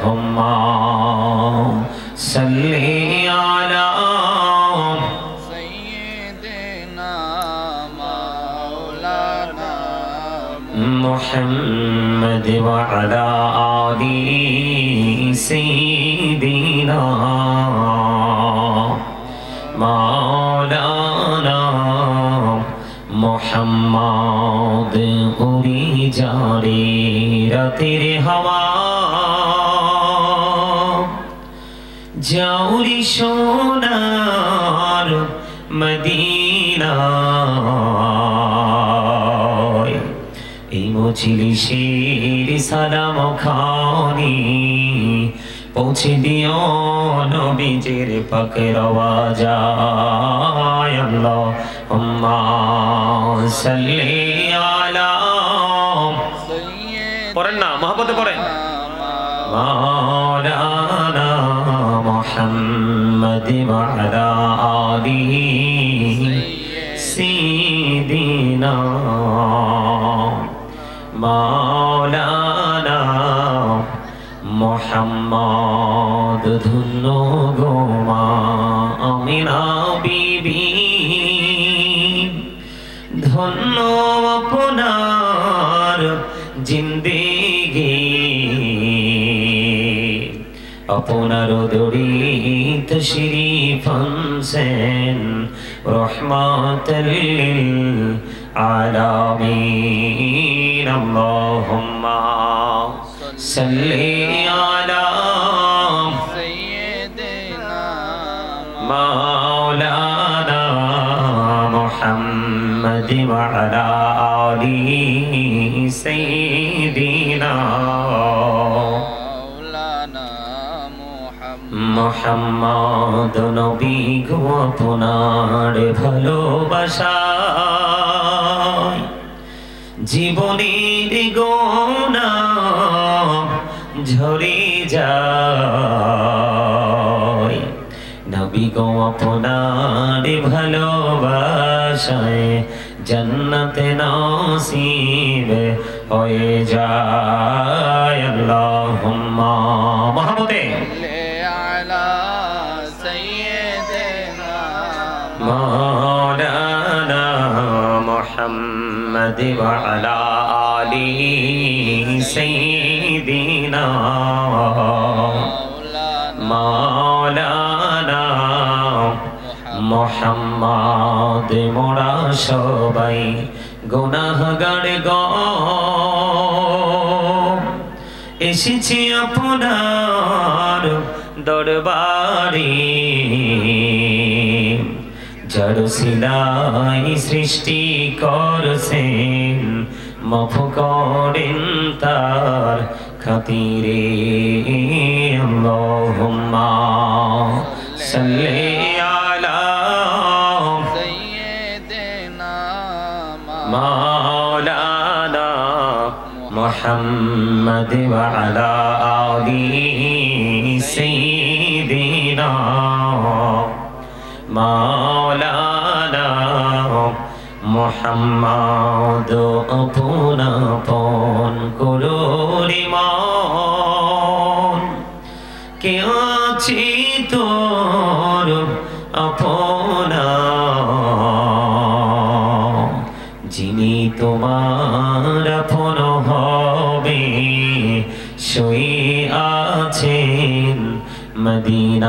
अल्लाहुम्मा सल्ली अला सय्यिदिना मौलाना मुहम्मद व अला आलि सय्यिदिना मौलाना मुहम्मद उड़ी जा रे रातेर हवा जाऊरी सोनार मदीना এই মজলিসের সালাম খানি পৌঁছে দিও নবীজির পাক রওজায় আল্লাহুম্মা সাল্লি আলা পড়েন না মহব্বতে পড়েন মাওলানা মুহাম্মদ ওয়া আলা আলিহি সাইয়্যিদিনা মাওলানা মুহাম্মদ ধন্য গো মা আমিনা বিবি ধন্য আপনার জিন্দেগি আপনার দরিত শরীফ আনছেন রহমাতাল লিল আলামিন আল্লাহুম্মা সাল্লি আলা सय्यिदिना মাওলানা মুহাম্মদ ওয়া আলা আলিহি সাইয়্যিদিনা मौलाना মুহাম্মদ নবী গো আপনার ভালোবাসায় জীবনের গোনা ঝরে যায় নবী গো আপনার ভালোবাসায় जन्नत नसीब होए जाए अल्लाहुम्मा मोहब्बते अला सय्यिदिना मौलाना मुहम्मद व अला आलिहि सय्यिदिना मौलाना मुहम्मद मोरा सबाई गुनाहगार गो एसेছি আপনার দরবারে যার সিলাই সৃষ্টি করছেন মাফ করেন তার খাতিরে আল্লাহুম্মা সাল্লি मौलाना मुहम्मद व अला आलिहि सय्यिदिना मौलाना मुहम्मद अपना पन करोरे मन के आछि तोर अपना যিনি তোমার আপন হবে শুয়ে আছেন মদিনায়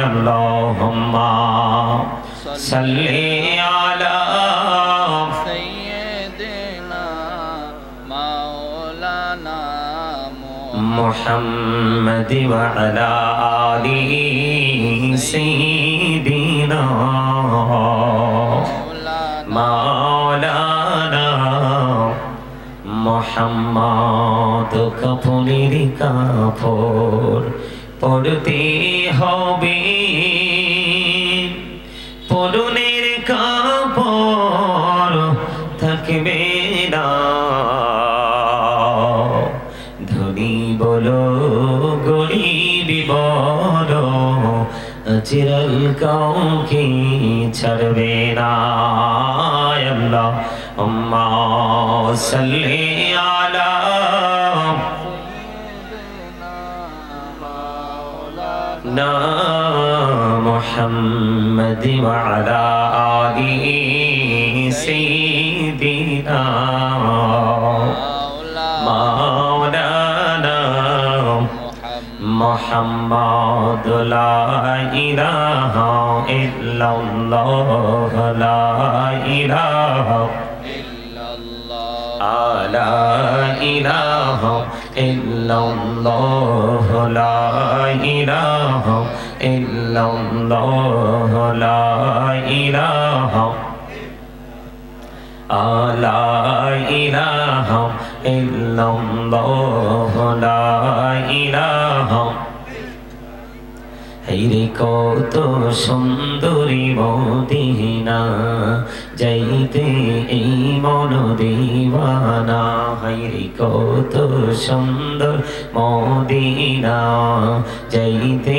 আল্লাহুম্মা সাল্লি আলা सय्यिदिना मौलाना मुहम्मद व अला आलिहि सय्यिदिना मौलाना मुहम्मद कफনের কাপড় পরতে হবে পরনের কাপড় থাকবে না ধনী বলো গরিব বলো अजरल काउके छड़वे ना अल्लाहुम्मा सल्ली अला না মুহাম্মদ ওয়া আলা আলিহি সাইয়্যিদিনা মাওলানা মুহাম্মদ লা ইলাহা ইল্লাল্লাহ লা ইলাহা لا إله إلا الله لا إله إلا الله لا إله لا إله إلا الله لا إله হেরে কত সুন্দরী মদিনা যাইতে এই মন দিওয়ানা হেরে কত সুন্দর মদিনা যাইতে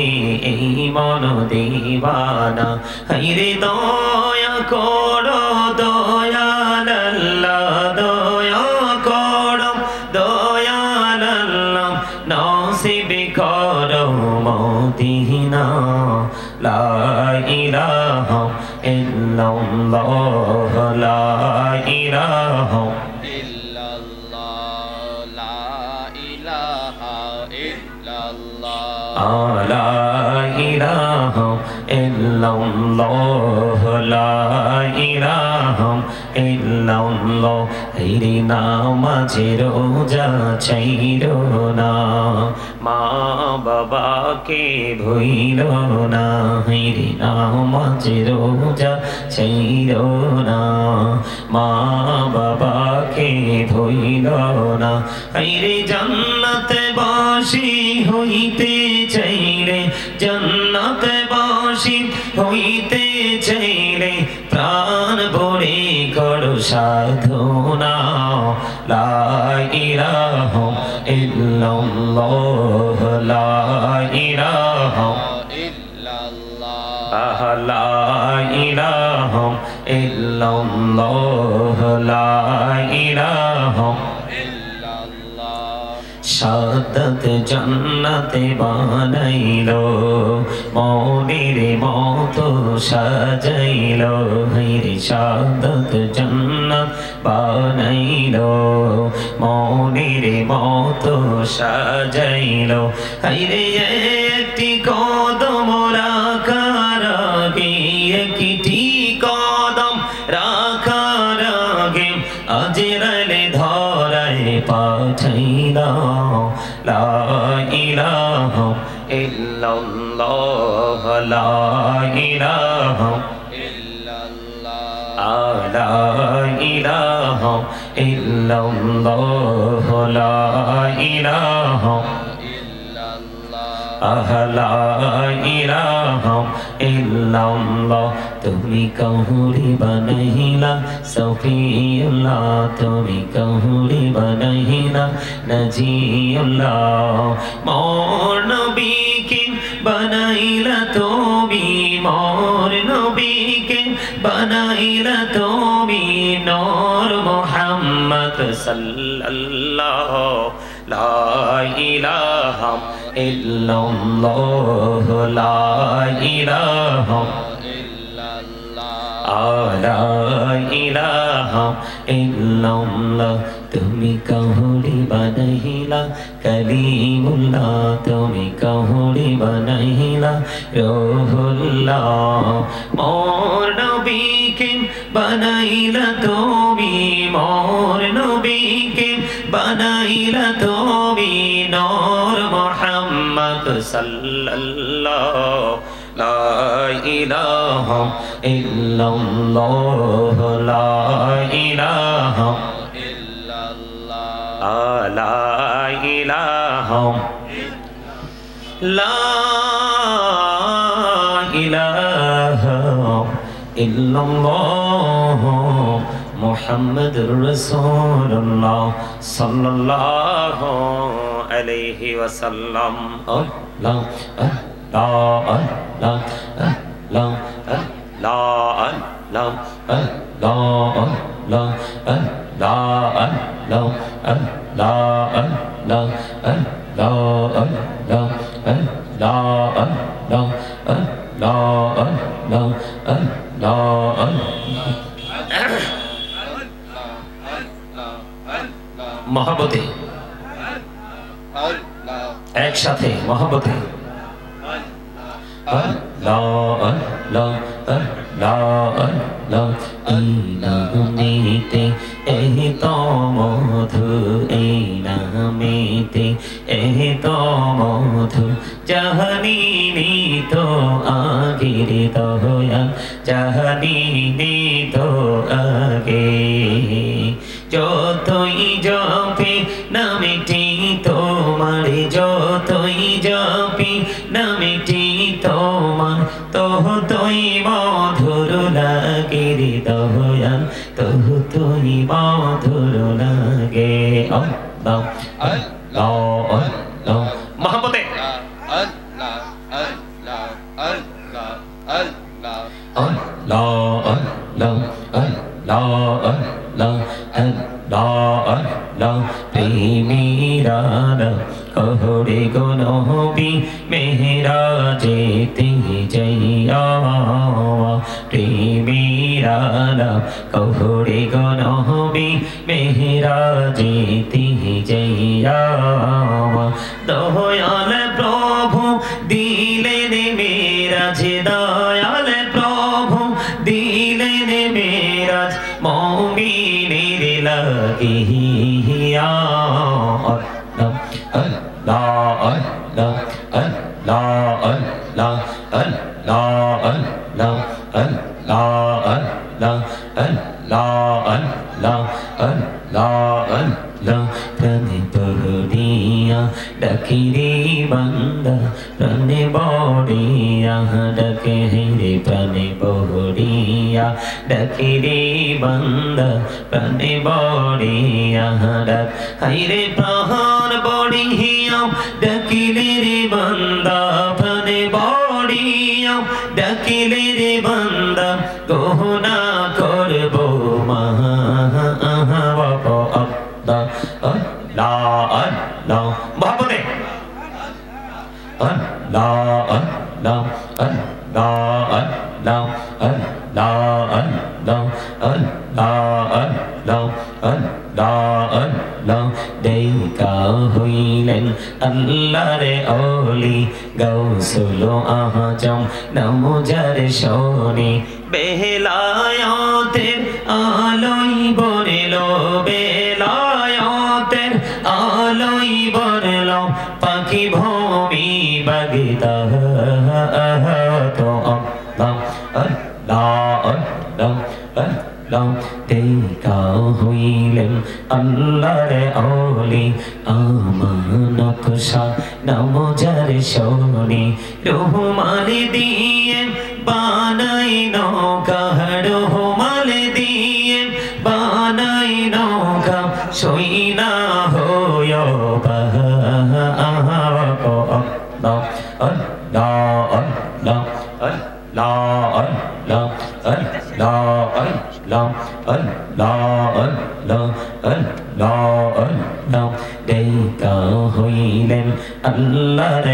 এই মন দিওয়ানা হেরে দয়া করো দয়াল আল্লাহ দয়া করো দয়াল আল্লাহ নসিব করো মদিনা লা ইলাহা ইল্লাল্লাহ লা ইলাহা ইল্লাল্লাহ লা ইলাহা ইল্লাল্লাহ লা ইলাহা ইল্লাল্লাহ লা ইলাহা ইল্লাল্লাহ হেরে নামাজে রোজা ছাইরো না মা বাবাকে ভুইল না হেরে নামাজে রোজা ছাইরো না মা বাবাকে ভুইল না হেরে জান্নাতে বাসি হইতে চাইলে জান্নাতে বাসি হইতে চাইলে প্রাণ ভরে করো সাধনা লা ইলাহা ইল্লাল্লাহ লা ইলাহা ইল্লাল্লাহ লা ইলাহা ইল্লাল্লাহ লা ইলাহা শাহাদাত জান্নাতে বানাইলো মনের মতো সাজাইলো হেরে শাহাদাত জান্নাত বানাইলো মনের মতো সাজাইলো হেরে একটি কদম রাখার আগে একটি কদম রাখার আগে আজরাইলে ধরায় পাঠাইলা লা ইলাহা ইল্লাল্লাহ লা ইলাহা ইল্লাল্লাহ লা ইলাহা ইল্লাল্লাহ লা ইলাহা লা ইলাহা ইল্লাল্লাহ তুমি কাহুরি বানাইলা সফিউল্লাহ তুমি কাহুরি বানাইলা নজিউল্লাহ মোর নবীকে বানাইলা তুমি মোর নবীকে বানাইলা তুমি নূর মুহাম্মদ সাল্লাল্লাহু লা ইলাহা ইল্লাল্লাহ লা ইলাহা লা ইলাহা ইল্লাল্লাহ তুমি কাহুরি বানাইলা কালিমুল্লাহ তুমি কাহুরি বানাইলা রূহুল্লাহ মোর নবীকে বানাইলা তুমি মোর নবীকে বানাইলা তুমি নূর মুহাম্মদ সাল্লাল্লাহু লা ইলাহা ইল্লাল্লাহ লা ইলাহা ইল্লাল্লাহ লা ইলাহা লা ইলাহা ইল্লাল্লাহ মুহাম্মাদুর রাসূলুল্লাহ সাল্লাল্লাহু আলাইহি ওয়াসাল্লাম আল্লাহ আল্লাহ আল্লাহ আল্লাহ আল্লাহ আল্লাহ আল্লাহ আল্লাহ আল্লাহ আল্লাহ আল্লাহ আল্লাহ আল্লাহ আল্লাহ আল্লাহ মহব্বতে একসাথে মহব্বতে নামেতে এই তো মধু এই নামেতে এই তো মধু জাহানি তো আগের দয়া জাহানি তো আগে যতই জপে নামেটি তোমার যতই জপি নামেটি তোমার ততই মধুর লাগে রে দয়াল ততই মধুর লাগে আল্লাহ আল্লাহ আল্লাহ মহব্বতে আল্লাহ আল্লাহ আল্লাহ আল্লাহ আল্লাহ আল্লাহ আল্লাহ আল্লাহ আল্লাহ আল্লাহ প্রেমীরা कहरे गो नबी मेहराजेते जइया प्रेमीरा कहरे गो नबी मेहराजेते जइया दयाल प्रभु दिलेन मेराज दयाल प्रभु दिलेन Meraj मोमिनेर लागिया Allah Allah Allah Allah Allah Allah Allah Allah Allah Allah Allah prane bodiya dakire banda prane bodiya dake re prane bodiya dakire banda prane bodiya dak haire prahan bodiya dakile re banda prane bodiya dakile re banda kohna korbo maha Allah Allah mohabbat Allah Allah Allah Allah Allah Allah Allah Allah Allah দেখা হইলেন আল্লাহর ওলি গাউসুল আজম নামজার শোনে বেলায়াতের আলোই বরলো বেলায়াতের আলোই বরলো পাখি ভূমি বাগদা তো আল্লাহ আল্লাহ আল্লাহ আল্লাহ দেখা হইলেন আল্লাহর ওলি আমানত শাহ নামজার শোনে রহমান দিয়ে বানাই নৌকা রহমান দিয়ে বানাই নৌকা সইনা হয় আল্লাহ আল্লাহ আল্লাহ আল্লাহ আল্লাহ আল্লাহ আল্লাহ আল্লাহ আল্লাহ আল্লাহ আল্লাহ দেখা হইলেন আল্লাহর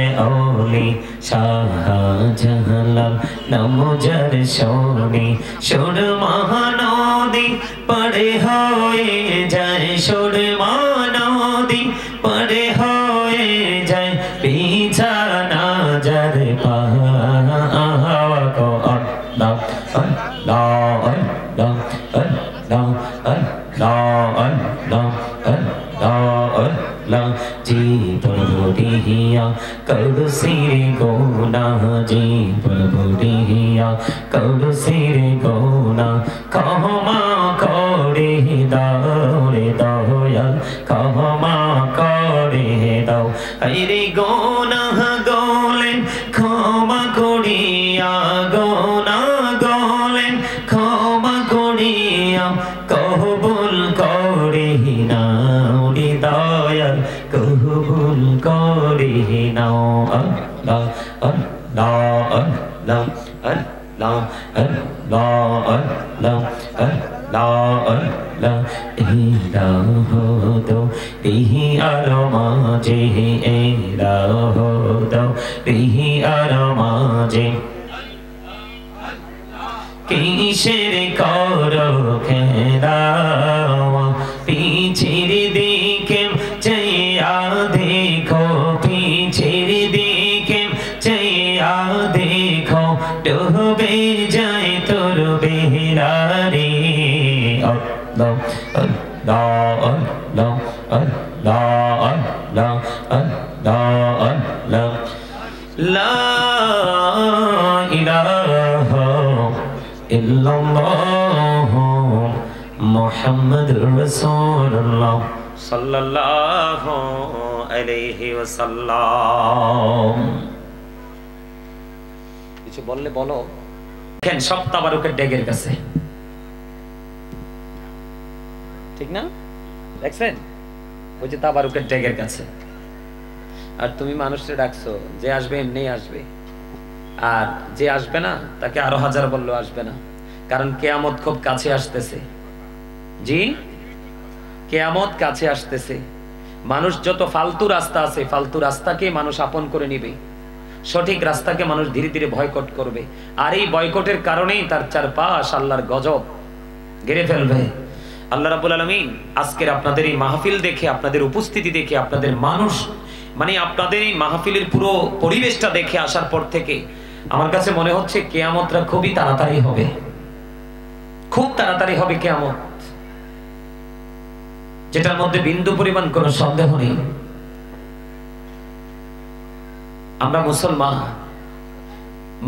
ওলি শাহজালাল নামজার শোনে সুর মহানদী পড়ে হয়ে যায় সুর মহানদী পড়ে হয়ে যায় বিছানা যার পা Allah Allah Allah Allah Allah Allah Allah Allah जीवन बुढ़िया कर सिर गोना जीवन बुढ़िया कर सिर गोना कहमा करे दौड़े दौयल कहमा करे दौ अरे गोना गोले क्षमा करिया गोना गोले क्षमा करिया कबूल करे नाও दयाल कबूल करे नाও अल्लाह अल्लाह अल्लाह अल्लाह अल्लाह अल्लाह अल्लाह अल्लाह इलाहो दो तिही आरो माजे इलाहो दो तिही आरो লা লা ইলাহা ইল্লাল্লাহ মুহাম্মাদুর রাসূলুল্লাহ সাল্লাল্লাহু আলাইহি ওয়াসাল্লাম। কিছু বললে বলো। দেখেন সব তাবারুকের ডেগের কাছে, ঠিক না? দেখছেন ওই যে তাবারুকের ডেগের কাছে। আর তুমি মানুষকে ডাকছো, যে আসবে এমনি আসবে, আর যে আসবে না তাকে আরো হাজার বললেও আসবে না। কারণ কিয়ামত খুব কাছে আসতেছে। জি, কিয়ামত কাছে আসতেছে। মানুষ যত ফালতু রাস্তা আছে, ফালতু রাস্তাকে মানুষ আপন করে নিবে, সঠিক রাস্তাকে মানুষ ধীরে ধীরে বয়কট করবে। আর এই বয়কটের কারণেই তার চারপাশ আল্লাহর গজব ঘিরে ফেলবে। আল্লাহ রাব্বুল আলামিন আজকের আপনাদের এই মাহফিল দেখে, আপনাদের উপস্থিতি দেখে, আপনাদের মানুষ মানে আপনাদের এই মাহফিলের পুরো পরিবেশটা দেখে আসার পর থেকে আমার কাছে মনে হচ্ছে কিয়ামতটা খুবই তাড়াতাড়ি হবে, খুব তাড়াতাড়ি হবে কিয়ামত, যেটার মধ্যে বিন্দু পরিমাণ কোনো সন্দেহ নেই। আমরা মুসলমান,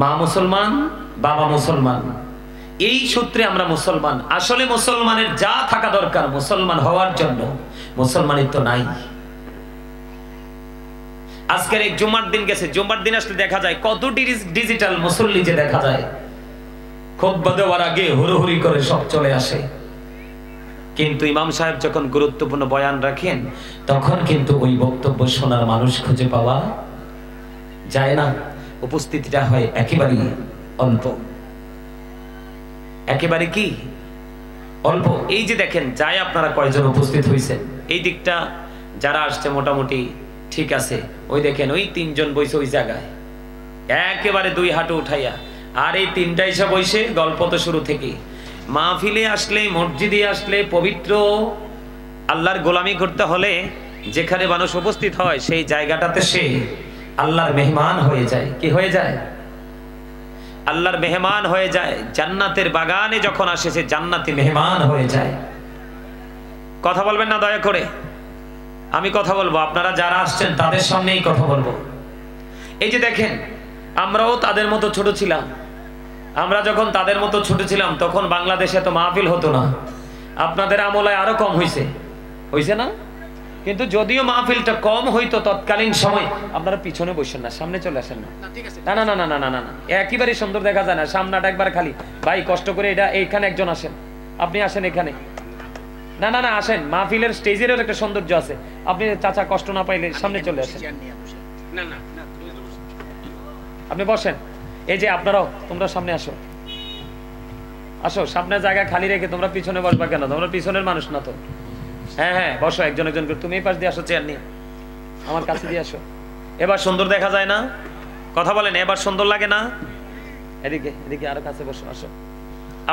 মা মুসলমান, বাবা মুসলমান, এই সূত্রে আমরা মুসলমান। আসলে মুসলমানের যা থাকা দরকার মুসলমান হওয়ার জন্য, মুসলমানের তো নাই। আজকের এই জুমার দিন গেছে, জুমার দিন আসলে দেখা যায় কত ডিজিটাল মুসল্লি যে দেখা যায়, খুতবা দেওয়ার আগে হুড়োহুড়ি করে সব চলে আসে। কিন্তু ইমাম সাহেব যখন গুরুত্বপূর্ণ বয়ান রাখেন তখন কিন্তু ওই বক্তব্য শোনার মানুষ খুঁজে পাওয়া যায় না। উপস্থিতিটা হয় একেবারেই অল্প, একেবারে কি অল্প। এই যে দেখেন যায় আপনারা কয়জন উপস্থিত হয়েছেন, এই দিকটা যারা আসছে মোটামুটি ঠিক আছে। ওই দেখেন ওই তিনজন বইছে ওই জায়গায় একেবারে দুই হাঁটু উঠাইয়া, আর এই তিনটা এসে বইছে গল্প তো শুরু থেকে। মাহফিলে আসলে, মসজিদে আসলে, পবিত্র আল্লাহর গোলামি করতে হলে যেখানে মানুষ উপস্থিত হয় সেই জায়গাটাতে সে আল্লাহর মেহমান হয়ে যায়। কি হয়ে যায়? আল্লাহর মেহমান হয়ে যায়। জান্নাতের বাগানে যখন আসে সে জান্নাতি মেহমান হয়ে যায়। কথা বলবেন না দয়া করে? আমি কথা বলবো, আপনারা যারা আসছেন তাদের সামনেই কথা বলবো। এই যে দেখেন আমরাও তাদের মতো ছোট ছিলাম। আমরা যখন তাদের মতো ছোট ছিলাম তখন বাংলাদেশে তো মাহফিল হতো না। আপনাদের আমলে আরো কম হয়েছে, হয়েছে না? কিন্তু যদিও মাহফিলটা কম হইতো তৎকালীন সময়, আপনারা পিছনে বসেন না, সামনে চলে আসেন না। না না না না না না না, একেবারে সুন্দর দেখা যায় না, সামনাটা একবার খালি। ভাই কষ্ট করে এটা এইখানে একজন আসেন, আপনি আসেন এখানে। না না না আসেন, মাহফিলের স্টেজেরও একটা সৌন্দর্য আছে। আপনি চাচা কষ্ট না পাইলে সামনে চলে আসেন। না না আপনি বসেন। এই যে আপনারাও, তোমরা সামনে আসো, আসো। সামনের জায়গা খালি রেখে তোমরা পিছনে বসবা কেন? তোমরা পিছনের মানুষ না তো। হ্যাঁ হ্যাঁ বসো, একজন একজন করে। তুমি এই পাশ দিয়ে আসো, চেয়ার নিয়ে আমার কাছে দিয়ে আসো। এবার সুন্দর দেখা যায় না? কথা বলেন, এবার সুন্দর লাগে না? এদিকে এদিকে আরো কাছে বসো, আসো।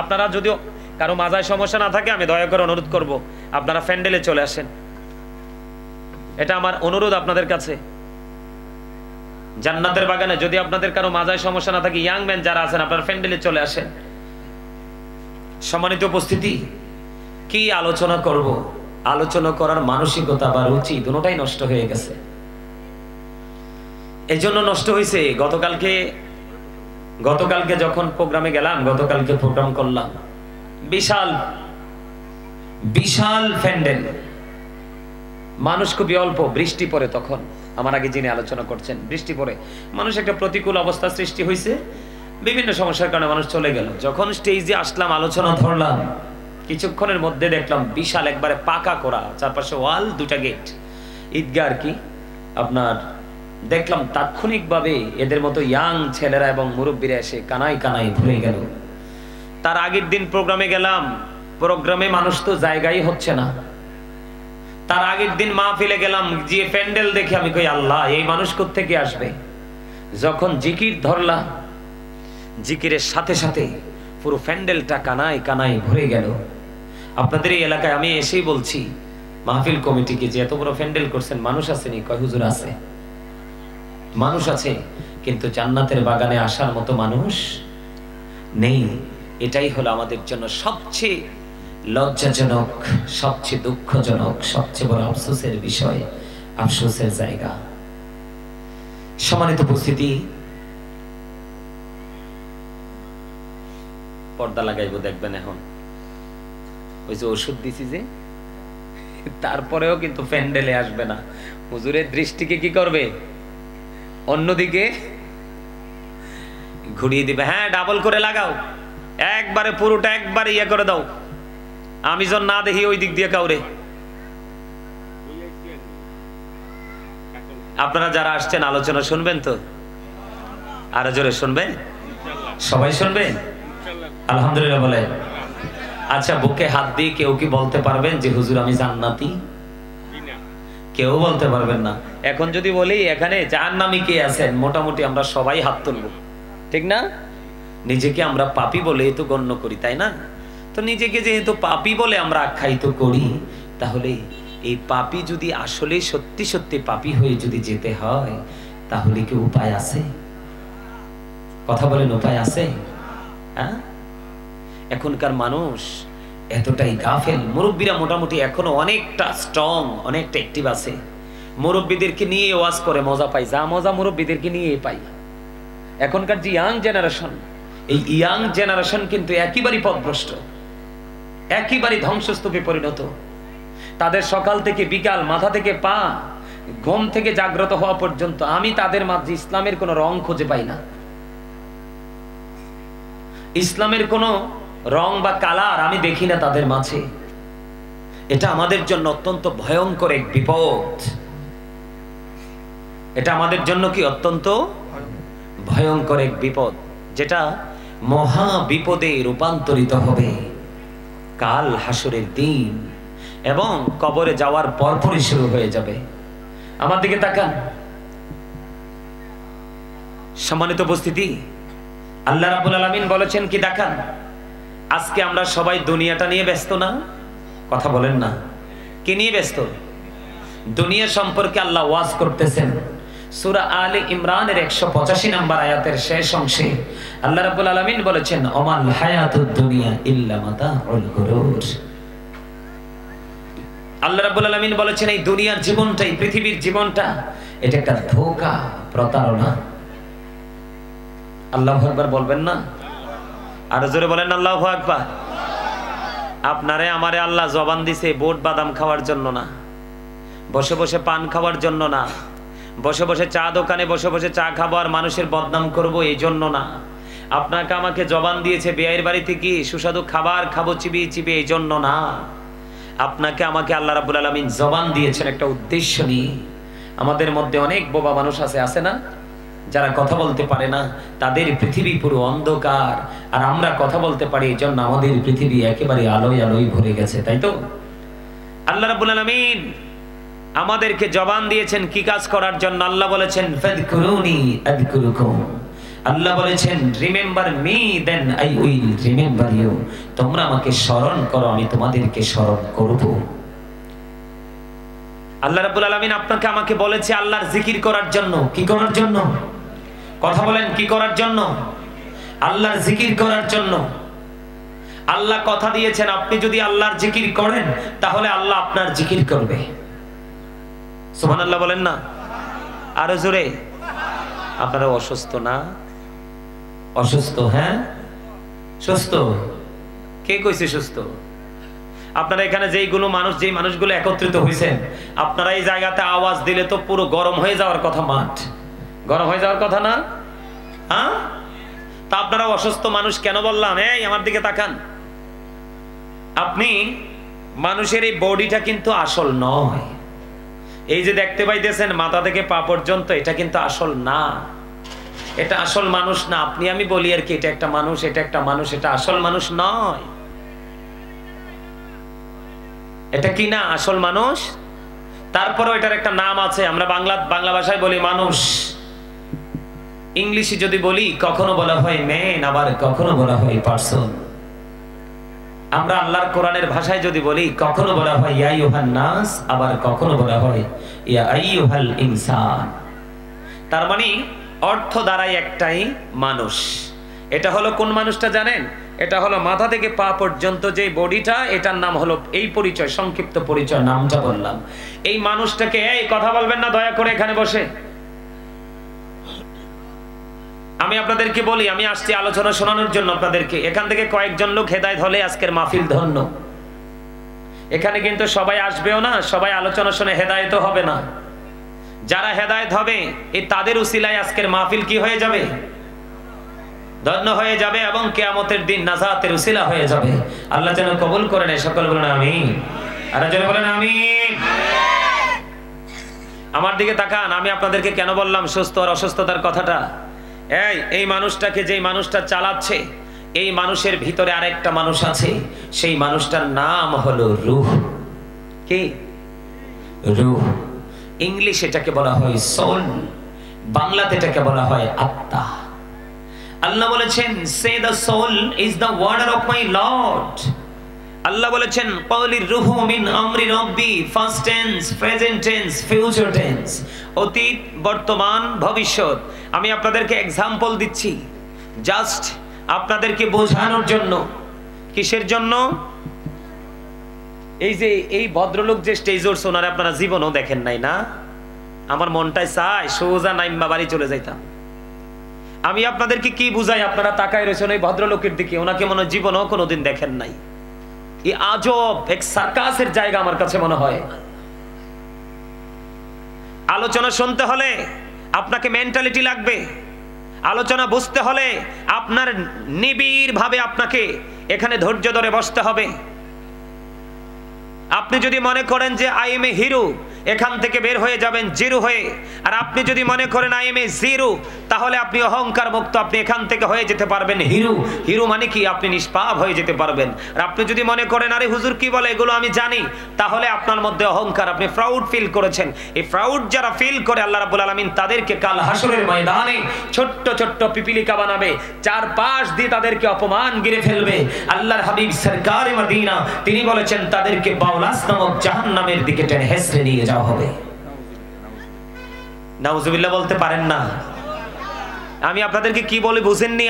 আপনারা যদিও কারো মাজায় সমস্যা না থাকে, আমি দয়া করে অনুরোধ করব আপনারা প্যান্ডেলে চলে আসেন। এটা আমার অনুরোধ আপনাদের কাছে। জান্নাতের বাগানে যদি আপনাদের কারো মাজায় সমস্যা না থাকে, ইয়াং ম্যান যারা আছেন আপনারা প্যান্ডেলে চলে আসেন। সম্মানিত উপস্থিতি, কি আলোচনা করব? আলোচনা করার মানসিকতা বা রুচি দুটোটাই নষ্ট হয়ে গেছে। এই জন্য নষ্ট হয়েছে। গতকালকে যখন প্রোগ্রামে গেলাম, গতকালকে প্রোগ্রাম করলাম, বিশাল বিশাল প্যান্ডেল, মানুষ খুবই অল্প। বৃষ্টি পড়ে, তখন আমার আগে যিনি আলোচনা করছেন, বৃষ্টি পড়ে মানুষ একটা প্রতিকূল অবস্থা সৃষ্টি হয়েছে, বিভিন্ন সমস্যার কারণে মানুষ চলে গেল। যখন স্টেজে আসলাম, আলোচনা ধরলাম, কিছুক্ষণের মধ্যে দেখলাম বিশাল একবারে পাকা করা, চারপাশে ওয়াল, দুটা গেট, ঈদগাহ আর কি। আপনার দেখলাম তাৎক্ষণিকভাবে এদের মতো ইয়াং ছেলেরা এবং মুরব্বীরা এসে কানাই কানাই ভরে গেল। তার আগের দিন প্রোগ্রামে গেলাম, প্রোগ্রামে মানুষ তো জায়গাই হচ্ছে না। তার আগের দিন মাহফিলে গেলাম, যে প্যান্ডেল দেখে আমি কই আল্লাহ, এই মানুষ কোত্থেকে আসবে? যখন জিকির ধরলাম, জিকিরের সাথে সাথে পুরো প্যান্ডেলটা কানাই কানাই ভরে গেল। আপনাদের এই এলাকায় আমি এসেই বলছি মাহফিল কমিটিকে, যে এত বড় প্যান্ডেল করছেন, মানুষ আসেনি? কয় হুজুর আছে, মানুষ আছে, কিন্তু জান্নাতের বাগানে আসার মতো মানুষ নেই। এটাই হলো আমাদের জন্য সবচেয়ে লজ্জাজনক, সবচেয়ে দুঃখজনক, সবচেয়ে বড় আফসোসের বিষয়, আফসোসের জায়গা। সম্মানিত উপস্থিতি, পর্দা লাগাইবো দেখবেন। এখন ওই যে ওষুধ দিছি যে, তারপরেও কিন্তু প্যান্ডেলে আসবে না। হুজুরের দৃষ্টিকে কি করবে? অন্যদিকে ঘুরিয়ে দিবে। হ্যাঁ, ডাবল করে লাগাও, একবারে পুরোটা একবারে ইয়ে করে দাও। আমি যখন না দেখি ওই দিক দিয়ে কাউরে। আপনারা যারা আসছেন আলোচনা শুনবেন তো? আরো জোরে শুনবেন? সবাই শুনবেন? আলহামদুলিল্লাহ বলে। আচ্ছা, বুকে হাত দিয়ে কেউ কি বলতে পারবেন যে হুজুর আমি জান্নাতি? কেউ বলতে পারবেন না। এখন যদি বলি এখানে জাহান্নামী কে আছেন, মোটামুটি আমরা সবাই হাত তুলব, ঠিক না? নিজেকে আমরা পাপী বলে তো গণ্য করি, তাই না? তো নিজেকে যেহেতু পাপী বলে আমরা আখ্যায়িত করি, তাহলে এই পাপী যদি আসলে সত্যি সত্যি পাপী হয়ে যদি যেতে হয়, তাহলে কি উপায় আছে? কথা বলেন, উপায় আছে? হ্যাঁ, এখনকার মানুষ এতটাই গাফেল। মুরব্বীরা মোটামুটি এখনো অনেকটা স্ট্রং, অনেকটা অ্যাক্টিভ আছে। মুরব্বীদেরকে নিয়ে ওয়াজ করে মজা পাই, যা মজা মুরব্বীদেরকে নিয়ে পাই। এখনকার যে ইয়াং জেনারেশন, এই ইয়াং জেনারেশন কিন্তু একেবারেই পথভ্রষ্ট, একেবারেই ধ্বংসস্তূপে পরিণত। তাদের সকাল থেকে বিকাল, মাথা থেকে পা, ঘুম থেকে জাগ্রত হওয়া পর্যন্ত আমি তাদের মাঝে ইসলামের কোনো রং খুঁজে পাই না। ইসলামের কোনো রং বা কালার আমি দেখি না তাদের মাঝে। এটা আমাদের জন্য অত্যন্ত ভয়ঙ্কর এক বিপদ। এটা আমাদের জন্য কি অত্যন্ত ভয়ঙ্কর এক বিপদ, যেটা মহা বিপদে রূপান্তরিত হবে কাল হাসরের দিন, এবং কবরে যাওয়ার পরপরই শুরু হয়ে যাবে। আমার দিকে তাকান। সম্মানিত উপস্থিতি, আল্লাহ রাব্বুল আলামিন বলেছেন কি দেখান, আজকে আমরা সবাই দুনিয়াটা নিয়ে ব্যস্ত না? কথা বলেন না, কি নিয়ে ব্যস্ত? দুনিয়া সম্পর্কে আল্লাহ ওয়াজ করতেছেন। সূরা আলে ইমরানের 185 নম্বর আয়াতের শেষ অংশে আল্লাহ রাব্বুল আলামিন বলেছেন, ওমাল হায়াতুদ দুনিয়া ইল্লা মাতাউল গুরুর। আল্লাহ রাব্বুল আলামিন বলেছেন, এই দুনিয়ার জীবনটা, এই পৃথিবীর জীবনটা, এটা একটা ধোঁকা, প্রতারণা। আল্লাহু আকবার বলবেন না? আরো জোরে বলেন আল্লাহু আকবার। আপনারে আমারে আল্লাহ জবান দিছে বোট বাদাম খাওয়ার জন্য না, বসে বসে পান খাওয়ার জন্য না, বসে বসে চা দোকানে বসে বসে চা খাবো আর মানুষের বদনাম করব এই জন্য না। আপনাকে আমাকে জবান দিয়েছে বিয়ের বাড়িতে কি সুস্বাদু খাবার খাবো চিবিয়ে চিবিয়ে এই জন্য না। আপনাকে আমাকে আল্লাহ রাব্বুল আলামিন জবান দিয়েছেন একটা উদ্দেশ্য নিয়ে। আমাদের মধ্যে অনেক বোবা মানুষ আছে না, যারা কথা বলতে পারে না, তাদের পৃথিবী পুরো অন্ধকার, আর আমরা কথা বলতে পারি, এই জন্য আমাদের পৃথিবী একেবারে আলোয় আলোয় ভরে গেছে, তাই তো? আল্লাহ রাব্বুল আলামিন আমাদেরকে জবান দিয়েছেন কি কাজ করার জন্য? আল্লাহ বলেছেন ফাযকুরুনি আযকুরুকুম। আল্লাহ বলেছেন remember me then I will remember you. তোমরা আমাকে স্মরণ করো, আমি তোমাদেরকে স্মরণ করব। আল্লাহ রাব্বুল আলামিন আপনাকে আমাকে বলেছে আল্লাহর জিকির করার জন্য। কি করার জন্য? কথা বলেন, কি করার জন্য? আল্লাহর জিকির করার জন্য। আল্লাহ কথা দিয়েছেন আপনি যদি আল্লাহর জিকির করেন, তাহলে আল্লাহ আপনার জিকির করবে। সুবহানাল্লাহ বলেন না? আরো জোরে। আপনারা অসুস্থ না? অসুস্থ? হ্যাঁ, সুস্থ। কে কইছে সুস্থ? আপনারা এখানে যেইগুলো মানুষ, যেই মানুষগুলো একত্রিত হয়েছেন, আপনারা এই জায়গাতে আওয়াজ দিলে তো পুরো গরম হয়ে যাওয়ার কথা, মাঠ গরম হয়ে যাওয়ার কথা না? হ্যাঁ, তা আপনারা অসুস্থ মানুষ কেন বললাম? এই আমার দিকে তাকান। আপনি মানুষের এই বডিটা কিন্তু আসল নয়। এই যে দেখতে পাইতেছেন মাথা থেকে পা পর্যন্ত, এটা কিন্তু আসল না। এটা আসল মানুষ না। আপনি আমি বলি আর কি, এটা একটা মানুষ, এটা একটা মানুষ, এটা আসল মানুষ নয়। এটা কি না আসল মানুষ? তারপরও এটার একটা নাম আছে। আমরা বাংলা ভাষায় বলি মানুষ, ইংলিশে যদি বলি কখনো বলা হয় ম্যান, আবার কখনো বলা হয় পারসন। আমরা আল্লাহর কোরআনের ভাষায় যদি বলি কখনো বলা হয় ইয়া আইয়ুহান নাস, আবার কখনো বলা হয় ইয়া আইয়ুহাল ইনসান। তার মানে অর্থ দ্বারাই একটাই মানুষ। এটা হলো কোন মানুষটা জানেন? এটা হলো মাথা থেকে পা পর্যন্ত যে বডিটা, এটার নাম হলো, এই পরিচয়, সংক্ষিপ্ত পরিচয়, নামটা বললাম। এই মানুষটাকে, এই কথা বলবেন না দয়া করে এখানে বসে, আমি আপনাদেরকে বলি, আমি আসছি আলোচনা শোনানোর জন্য আপনাদেরকে। এখান থেকে কয়েকজন লোক হেদায়েত হলে আজকের মাহফিল ধন্য। এখানে কিন্তু সবাই আসবেও না, সবাই আলোচনা শুনে হেদায়েত হবে না। যারা হেদায়েত হবে এই তাদের উসিলায় আজকের মাহফিল কি হয়ে যাবে? ধন্য হয়ে যাবে এবং কিয়ামতের দিন নাজাতের উসিলা হয়ে যাবে। আল্লাহ যেন কবুল করে নেয়। সকল বলেন আমিন। আর যারা বলেন আমিন। আমার দিকে তাকান। আমি আপনাদেরকে কেন বললাম সুস্থ আর অসুস্থতার কথাটা? এই মানুষটাকে, যেই মানুষটা চালাচ্ছে, এই মানুষের ভিতরে আরেকটা মানুষ আছে। সেই মানুষটার নাম হলো রূহ। কি? রূহ। ইংলিশ এটাকে বলা হয় সোল, বাংলাতে এটাকে বলা হয় আত্মা। আল্লাহ বলেছেন, say the soul is the warder of my Lord. Allah বলেছেন, ক্বালির রূহু মিন আমরি রাব্বি, past tense, present tense, future tense, অতীত, বর্তমান, ভবিষ্যৎ। আমি আপনাদেরকে এক্সাম্পল দিচ্ছি জাস্ট আপনাদেরকে বোঝানোর জন্য। কিসের জন্য? এই যে এই ভদ্রলোক যে স্টেজ উঠছে, ওনারা আপনারা জীবনও দেখেন নাই না? আমার মনটাই চায় সোজা নাইম্বা বাড়ি চলে যাইতাম। আমি আপনাদেরকে কি বুঝাই? আপনারা তাকায় রয়েছেন ওই ভদ্রলোকের দিকে, ওনাকে মনে হয় জীবনও কোনোদিন দেখেন নাই। এই আজব এক সার্কাসের জায়গা আমার কাছে মনে হয়। আলোচনা শুনতে হলে আপনাকে মেন্টালিটি লাগবে। আলোচনা বুঝতে হলে আপনার নিবিড় ভাবে আপনাকে এখানে ধৈর্য ধরে বসতে হবে। আপনি যদি মনে করেন যে আই এম এ হিরো, এখান থেকে বের হয়ে যাবেন জিরো হয়ে। আর আপনি যদি মনে করেন আই এম এ জিরো, তাহলে আপনি অহংকার মুক্ত, আপনি এখান থেকে হয়ে যেতে পারবেন হিরো। হিরো মানে কি? আপনি নিষ্পাপ হয়ে যেতে পারবেন। আর আপনি যদি মনে করেন আরে হুজুর কি বলে, এগুলো আমি জানি, তাহলে আপনার মধ্যে অহংকার, আপনি প্রাউড ফিল করেছেন। এই প্রাউড যারা ফিল করে, আল্লাহ রাব্বুল আলামিন তাদেরকে কাল হাসরের ময়দানে ছোট্ট ছোট্ট পিপিলিকা বানাবে, চারপাশ দিয়ে তাদেরকে অপমান গিরে ফেলবে। আল্লাহর হাবিব সরকারে মদিনা তিনি বলেছেন, তাদেরকে বাউলাস নামক জাহান্নামের দিকে টেনে হেসড়ে নিয়ে যাওয়া হবে। নাউজুবিল্লাহ বলতে পারেন না? আমি আপনাদেরকে কি বলে বুঝেননি?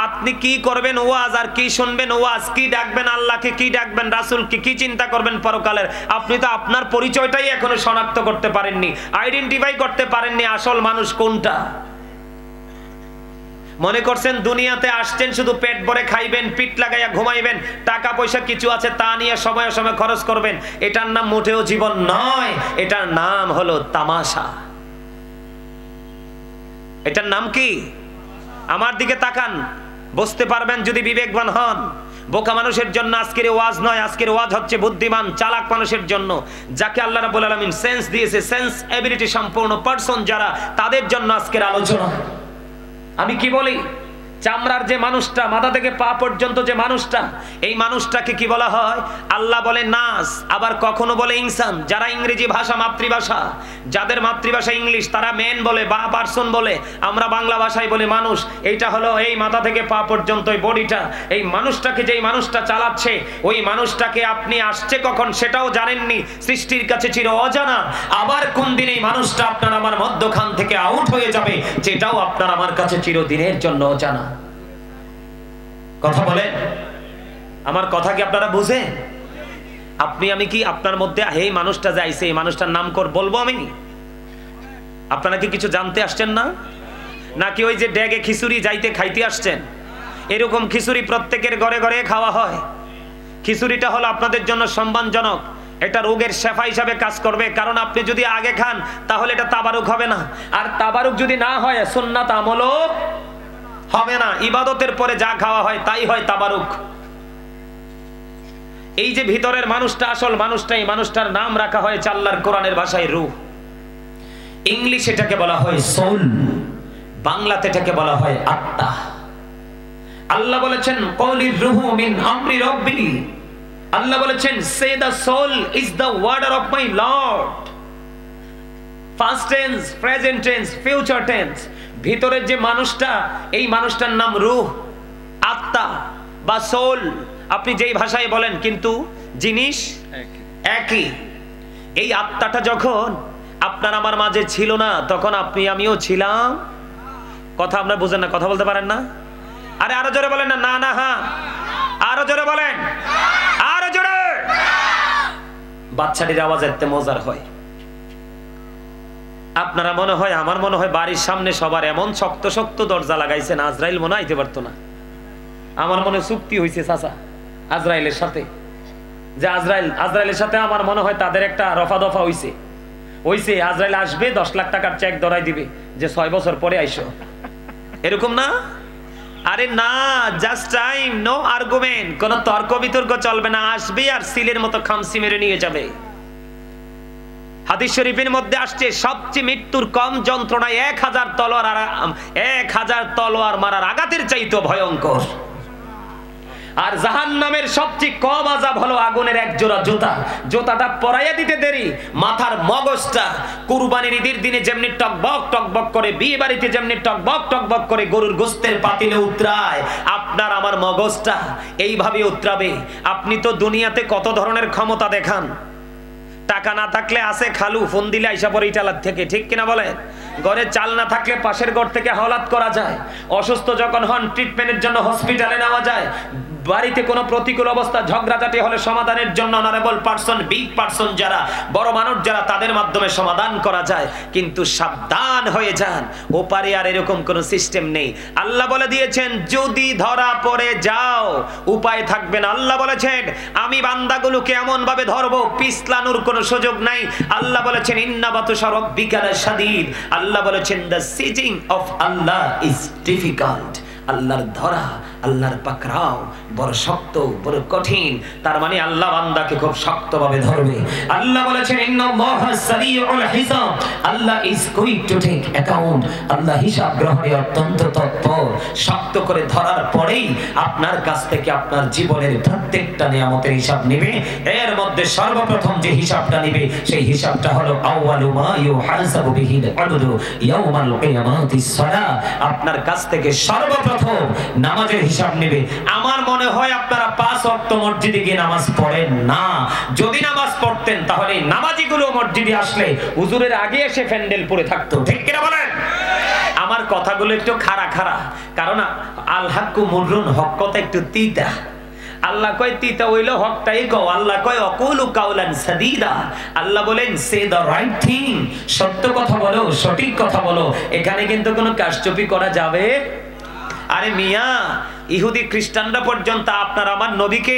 আপনি কি করবেন ওয়াজ, আর কি শুনবেন ওয়াজ, কি ডাকবেন আল্লাহকে, কি ডাকবেন রাসূলকে, কি চিন্তা করবেন পরকালের, আপনি তো আপনার পরিচয়টাই এখনো শনাক্ত করতে পারেননি, আইডেন্টিফাই করতে পারেননি আসল মানুষ কোনটা। মনে করছেন দুনিয়াতে আসছেন শুধু পেট ভরে খাইবেন, পিঠ লাগাইয়া ঘুমাইবেন, টাকা পয়সা কিছু আছে তা নিয়ে সময় সময় খরচ করবেন। এটার নাম মোটেও জীবন নয়, এটার নাম হলো তামাশা। এটার নাম কি? আমার দিকে তাকান, বুঝতে পারবেন যদি বিবেকবান হন। বোকা মানুষের জন্য আজকের ওয়াজ নয়, আজকের ওয়াজ হচ্ছে বুদ্ধিমান চালাক মানুষের জন্য, যাকে আল্লাহ রাব্বুল আলামিন সেন্স দিয়েছে, সেন্স এবিলিটি সম্পূর্ণ পারসন যারা, তাদের জন্য আজকের আলোচনা। আমি কি বলি? চামড়ার যে মানুষটা, মাথা থেকে পা পর্যন্ত যে মানুষটা, এই মানুষটাকে কি বলা হয়? আল্লাহ বলে নাস, আবার কখনো বলে ইনসান। যারা ইংরেজি ভাষা মাতৃভাষা, যাদের মাতৃভাষা ইংলিশ, তারা মেন বলে বা পারসন বলে। আমরা বাংলা ভাষায় বলি মানুষ। এইটা হলো এই মাথা থেকে পা পর্যন্ত এই বডিটা। এই মানুষটাকে যেই মানুষটা চালাচ্ছে, ওই মানুষটাকে আপনি আসছে কখন সেটাও জানেননি, সৃষ্টির কাছে চির অজানা। আবার কোন দিন এই মানুষটা আপনার আমার মধ্যখান থেকে আউট হয়ে যাবে, যেটাও আপনার আমার কাছে চিরদিনের জন্য অজানা। কথা বলে আমার কথা কি আপনারা বুঝেন? আপনি আমি কি আপনার মধ্যে এই মানুষটা যাইছে, এই মানুষটার নাম বলবো আমি? আপনারা কি কিছু জানতে আসছেন না? নাকি ওই যে ড্যাগে খিচুড়ি যাইতে খাইতে আসছেন? এরকম খিচুড়ি প্রত্যেকের ঘরে ঘরে খাওয়া হয়। খিচুড়িটা হলো আপনাদের জন্য সম্মানজনক, এটা রোগের শেফা হিসাবে কাজ করবে। কারণ আপনি যদি আগে খান তাহলে এটা তাবারুক হবে না, আর তাবারুক যদি না হয় সুন্নাত আমলও হবে না। ইবাদতের পরে যা খাওয়া হয় তাই হয় তাবারুক। এই যে ভিতরের মানুষটা, আসল মানুষটা, এই মানুষটার নাম রাখা হয়েছে আল্লাহর কোরআনের ভাষায় রূহ। ইংলিশ এটাকে বলা হয় সোল, বাংলাতে এটাকে বলা হয় আত্মা। আল্লাহ বলেছেন ক্বালির রূহু মিন আমরি রাব্বি। আল্লাহ বলেছেন say the soul is the warder of my Lord. Past tense, present tense, future tense. ভিতরের যে মানুষটা, এই মানুষটার নাম রূহ, আত্মা বা সোল, আপনি যেই ভাষায় বলেন, কিন্তু জিনিস একই। এই আত্মাটা যখন আপনার আমার মাঝে ছিল না, তখন আপনি আমিও ছিলাম। কথা আপনারা বুঝেন না? কথা বলতে পারেন না? আরে আরো জোরে বলেন না। না না হ্যাঁ, আরো জোরে বলেন, আরো জোরে। বাচ্চাটির আওয়াজ এত মজার হয়। আপনারা মনে হয়, আমার মনে হয় বাড়ির সামনে সবার এমন শক্ত শক্ত দরজা লাগাইছেন, আজরাইল মনে আইতে পারতো না। আমার মনে চুক্তি হয়েছে চাচা আজরাইলের সাথে, যে আজরাইলের সাথে আমার মনে হয় তাদের একটা রফা দফা হইছে। আজরাইল আসবে 10 লাখ টাকার চেক ধরাই দিবে যে 6 বছর পরে আইসো, এরকম না? আরে না, জাস্ট টাইম, নো আর্গুমেন্ট, কোন তর্ক বিতর্ক চলবে না। আসবে আর সিলের মতো খামসি মেরে নিয়ে যাবে। হাদিস শরীফের মধ্যে আসছে সবচেয়ে মৃত্যুর কম যন্ত্রণা 1000 তলোয়ার মারার আঘাতের চাইতে ভয়ঙ্কর। আর জাহান্নামের সবচেয়ে কম আযাব হলো আগুনের এক জোড়া জুতা। জুতাটা পরাইয়া দিতে দেরি, মাথার মগজটা কুরবানির ঈদের দিনে যেমনি টকবক টকবক করে, বিয়ে বাড়িতে যেমনি টকবক টকবক করে গরুর গোশতের পাতিলে উতরায়, আপনার আমার মগজটা এইভাবে উতরাবে। আপনি তো দুনিয়াতে কত ধরনের ক্ষমতা দেখান। টাকা না থাকলে আছে খালু, ফোন দিলে আইসা পরে ইটালার থেকে, ঠিক কিনা বলেন? ঘরে চাল না থাকলে পাশের ঘর থেকে হাওলাত করা যায়। অসুস্থ যখন হন ট্রিটমেন্টের জন্য হসপিটালে নেওয়া যায়। বাড়িতে কোনো প্রতিকূল অবস্থা ঝগড়াঝাটি হলে সমাধানের জন্য অনারেবল পারসন, বিগ পারসন যারা, বড় মানুষ যারা, তাদের মাধ্যমে সমাধান করা যায়। কিন্তু সাবধান হয়ে যান, ওপারে আর এরকম কোনো সিস্টেম নেই। আল্লাহ বলে দিয়েছেন যদি ধরা পড়ে যাও উপায় থাকবে না। আল্লাহ বলেছেন আমি বান্দাগুলোকে এমন ভাবে ধরবো পিছলানোর কোনো সুযোগ নাই। আল্লাহ বলেছেন ইন্না বাতুশা রাব্বিকা লাশাদীদ। আল্লাহ বলেছেন the seizing of Allah is difficult. আল্লাহর ধরা, আল্লাহর পাকড়াও বড় শক্ত, বড় কঠিন। তার মানে আল্লাহ বান্দাকে খুব শক্তভাবে ধরবে। আল্লাহ বলেছেন ইন্নাল্লাহা সারিউল হিসাব। Allah is quick to take account. Allah হিসাব গ্রহণে অত্যন্ত তৎপর। শক্ত করে ধরার পরেই আপনার কাছ থেকে আপনার জীবনের প্রত্যেকটা নিয়ামতের হিসাব নেবে। এর মধ্যে সর্বপ্রথম যে হিসাবটা নেবে সেই হিসাবটা হলো আউয়ালু মা ইউহাসাবু বিহিল আবদু ইয়াউমাল কিয়ামাতিস সালাহ। আপনার কাছ থেকে সর্বপ্রথম নামাজের হিসাব নেবে। আমার মনে হয় আপনারা 5 ওয়াক্ত মসজিদে গিয়ে নামাজ পড়েন না। যদি নামাজ পড়তেন তাহলে নামাজিগুলো মসজিদে আসলে হুজুরের আগে এসে প্যান্ডেল পড়ে থাকতো, ঠিক কিনা বলেন? আমার কথাগুলো একটু খাড়া খাড়া, কারণ আল হাক্কু মুররুন, হক কথা একটু তিতা। আল্লাহ কয় তিতা হইলো হকটাই কও। আল্লাহ কয় অকুলু কাউলান সাদীদা। আল্লাহ বলেন সে দ্য রাইট থিং, সত্য কথা বলো, সঠিক কথা বলো। এখানে কিন্তু কোনো কারচুপি করা যাবে। আরে মিয়া, ইহুদি খ্রিস্টানরা পর্যন্ত আপনার আমার নবীকে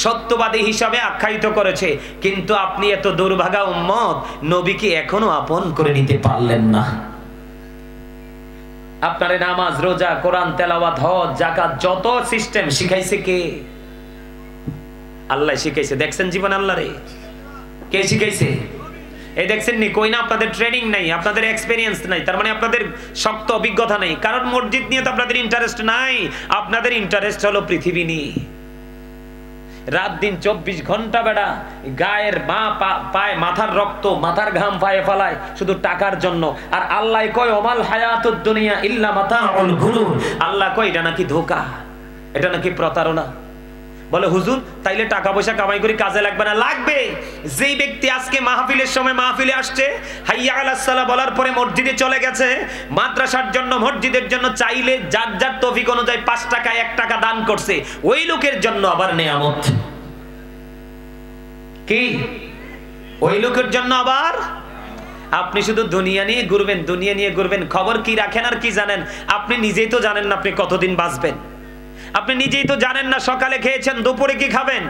সত্যবাদী হিসাবে আখ্যায়িত করেছে, কিন্তু আপনি এত দুর্ভাগা উম্মত, নবীকে এখনো আপন করে নিতে পারলেন না। আপনারে নামাজ, রোজা, কোরআন তেলাওয়াত, হজ, যাকাত যত সিস্টেম শিখাইছে কে? আল্লাহ শিখাইছে। দেখছেন জীবন আল্লাহরে কে শিখাইছে? এই দেখছেন নি, কই না আপনাদের ট্রেনিং নাই, আপনাদের এক্সপেরিয়েন্স নাই, তার মানে আপনাদের শক্ত অভিজ্ঞতা নেই। কারণ মসজিদ নিয়ে তো আপনাদের ইন্টারেস্ট নাই, আপনাদের ইন্টারেস্ট হলো পৃথিবী নিয়ে। রাত দিন 24 ঘন্টা বেড়া গায়ের পায় মাথার রক্ত, মাথার ঘাম পায়ে ফেলায় শুধু টাকার জন্য। আর আল্লাহ কয় ওমাল হায়াতুদ দুনিয়া ইল্লা মাতাউল গুরুর। আল্লাহ কয় এটা নাকি ধোঁকা, এটা নাকি প্রতারণা। বলে হুজুর তাইলে টাকা পয়সা কামাই করে কাজে লাগবে না? লাগবে। যেই ব্যক্তি আজকে মাহফিলের সময় মাহফিলে আসছে, হাইয়া আলাস সালাহ বলার পরে মসজিদে চলে গেছে, মাদ্রাসার জন্য, মসজিদের জন্য চাইলে যার যার তৌফিক অনুযায়ী 5 টাকা 1 টাকা দান করছে, ওই লোকের জন্য আবার নেয়ামত। কি ওই লোকের জন্য আবার? আপনি শুধু দুনিয়া নিয়ে ঘুরবেন, দুনিয়া নিয়ে ঘুরবেন, খবর কি রাখেন আর কি জানেন? আপনি নিজেই তো জানেন না আপনি কতদিন বাঁচবেন। আপনি নিজেই তো জানেন না সকালে খেয়েছেন, দুপুরে কি খাবেন।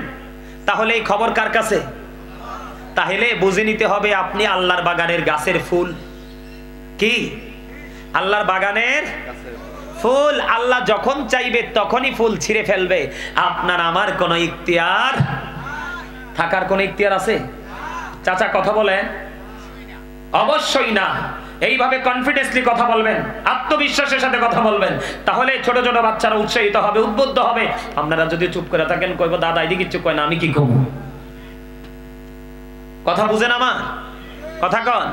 তাহলে এই খবর কার কাছে? তাহলে বুঝে নিতে হবে আপনি আল্লাহর বাগানের গাছের ফুল। কি আল্লাহর বাগানের ফুল। আল্লাহ যখন চাইবে তখনই ফুল ছিঁড়ে ফেলবে। আপনার আমার কোনো ইখতিয়ার থাকার কোনো ইখতিয়ার আছে? চাচা কথা বলেন। অবশ্যই না। এইভাবে কনফিডেন্সলি কথা বলবেন, আত্মবিশ্বাসের সাথে কথা বলবেন, তাহলে ছোট ছোট বাচ্চারা উৎসাহিত হবে, উদ্বুদ্ধ হবে। আপনারা যদি চুপ করে থাকেন, কইব দাদা এদিকে কিচ্ছু কয় না, আমি কি কমু? কথা বুঝেন আমার কথা কন।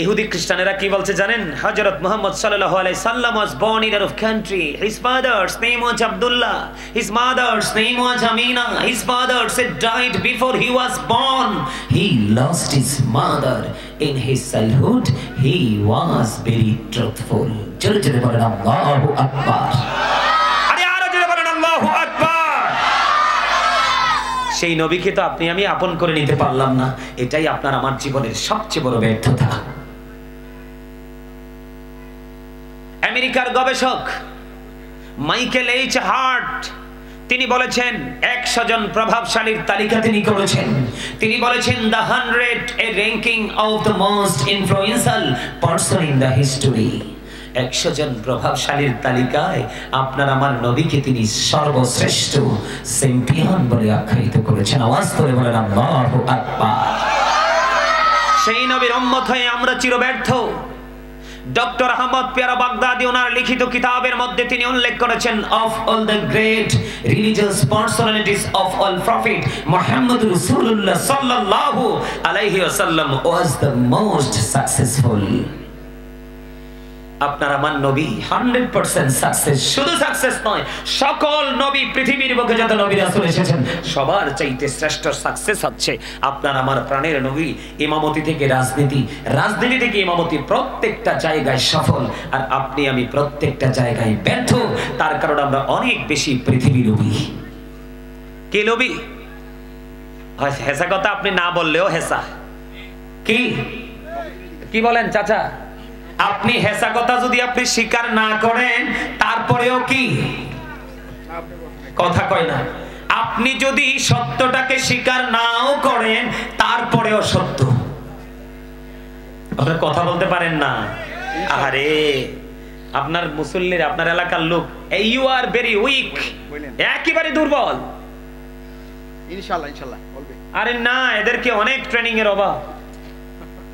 ইহুদি খ্রিস্টানেরা কি বলছে জানেন? হযরত মুহাম্মদ সাল্লাল্লাহু আলাইহি সাল্লাম was born in a country. His father's name was Abdullah. His mother's name was Amina. His father said died before he was born. He lost his mother in his childhood. He was very truthful. জোরে জোরে বলেন আল্লাহু আকবার। আরে আরো জোরে বলেন আল্লাহু আকবার। সেই নবীকে তো আপনি আমি আপন করে নিতে পারলাম না। এটাই আপনার আমার জীবনের সবচেয়ে বড় ব্যর্থতা। আমেরিকার গবেষক মাইকেল এইচ হার্ট তিনি বলেছেন 100 জন প্রভাবশালীর তালিকা তিনি করেছেন। তিনি বলেছেন the 100 A ranking of the most influential person in the history. 100 জন প্রভাবশালীর তালিকায় আপনার আমার নবীকে তিনি সর্বশ্রেষ্ঠ চ্যাম্পিয়ন বলে আখ্যায়িত করেছেন। আওয়াজ করে বলেন আল্লাহু আকবার। সেই নবীর উম্মত হয়ে আমরা চিরব্যর্থ। ডক্টর আহমদ পেয়ারা বাগদাদি ওনার লিখিত কিতাবের মধ্যে তিনি উল্লেখ করেছেন of all the great religious personalities of all prophet Muhammad রাসূলুল্লাহ সাল্লাল্লাহু আলাইহি ওয়াসাল্লাম ওয়াজ দ্য মোস্ট সাকসেসফুল। আপনার আমার নবী 100% সাকসেস। শুধু সাকসেস নয়, সকল নবী পৃথিবীর বুকে যত নবী রাসূল এসেছেন সবার চাইতে শ্রেষ্ঠ সাকসেস হচ্ছে আপনার আমার প্রাণের নবী। ইমামতি থেকে রাজনীতি, রাজনীতি থেকে ইমামতি, প্রত্যেকটা জায়গায় সফল, আর আপনি আমি প্রত্যেকটা জায়গায় ব্যর্থ। তার কারণ আমরা অনেক বেশি পৃথিবী লোভী। কি লোভী? হেসা কথা আপনি না বললেও হেসা। কি কি বলেন চাচা? আপনি হেসা কথা যদি আপনি স্বীকার না করেন তারপরেও কি কথা কয় না। আপনি যদি সত্যটাকে স্বীকার নাও করেন তারপরেও সত্য। আপনারা কথা বলতে পারেন না। আরে আপনার মুসল্লির, আপনার এলাকার লোক, ইউ আর ভেরি উইক, একেবারে দুর্বল। ইনশাআল্লাহ ইনশাআল্লাহ বলবে। আরে না, এদেরকে অনেক ট্রেনিং এর অভাব।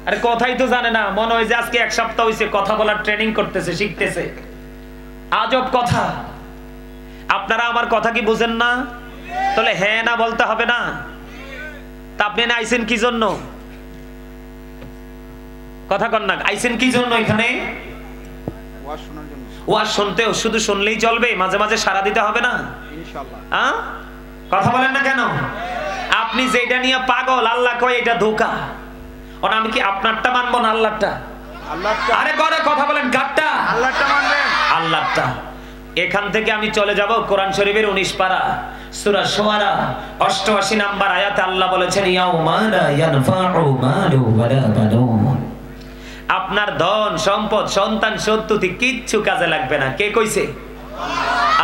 আরে কথাই তো জানে না, মনে হয় যে আজকে 1 সপ্তাহ হইছে কথা বলার ট্রেনিং করতেছে, শিখতেছে। আজব কথা। আপনারা আমার কথা কি বুঝেন না? তাহলে হ্যাঁ না বলতে হবে না? তা আপনি না আইছেন কি জন্য? কথা কন না, আইছেন কি জন্য এখানে? ওয়াজ শোনার জন্য। ওয়াজ শুনতেও শুধু শুনলেই চলবে? মাঝে মাঝে সাড়া দিতে হবে না? ইনশাআল্লাহ। কথা বলেন না কেন? আপনি যেটা নিয়ে পাগল, আল্লাহ কয় এটা ধোঁকা। ওনা আমি কি আপনারটা মানবো না আল্লাহটা? আল্লাহটা। আরে করে কথা বলেন, কাটটা? আল্লাহটা মানবেন। আল্লাহটা। এখান থেকে আমি চলে যাব কোরআন শরীফের 19 পারা সূরা শুআরা 88 নাম্বার আয়াতে আল্লাহ বলেছেন ইয়াউমা লা ইয়ানফাউ মালু ওয়ালা বানুন। আপনার ধন সম্পদ সন্তান সন্ততি কিচ্ছু কাজে লাগবে না। কে কইছে?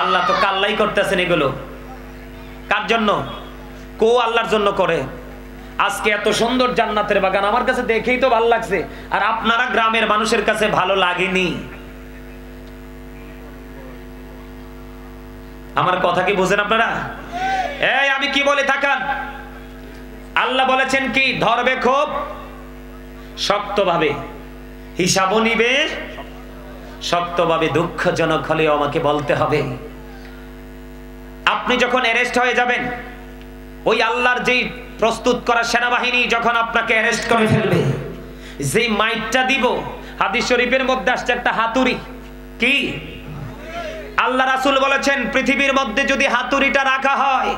আল্লাহ তো কাল্লাই করতেছেন এগুলো। কার জন্য? কো আল্লাহর জন্য করে। আজকে এত সুন্দর জান্নাতের বাগান আমার কাছে দেখেই তো ভালো লাগছে, আর আপনারা গ্রামের মানুষের কাছে ভালো লাগেনি। আমার কথা কি বুঝেন আপনারা? এই আমি কি বলে থাকান, আল্লাহ বলেছেন কি ধরবে খুব শক্তভাবে, হিসাবও নিবে শক্তভাবে। দুঃখজনক হলেও আমাকে বলতে হবে, আপনি যখন অ্যারেস্ট হয়ে যাবেন, ওই আল্লাহর যেই প্রস্তুত করা সেনাবাহিনী যখন আপনাকে অ্যারেস্ট করে ফেলবে, যেই মাইটটা দিব, হাদিস শরীফের মধ্যে আসছে একটা হাতুড়ি। কি আল্লাহ রাসূল বলেছেন পৃথিবীর মধ্যে যদি হাতুড়িটা রাখা হয়,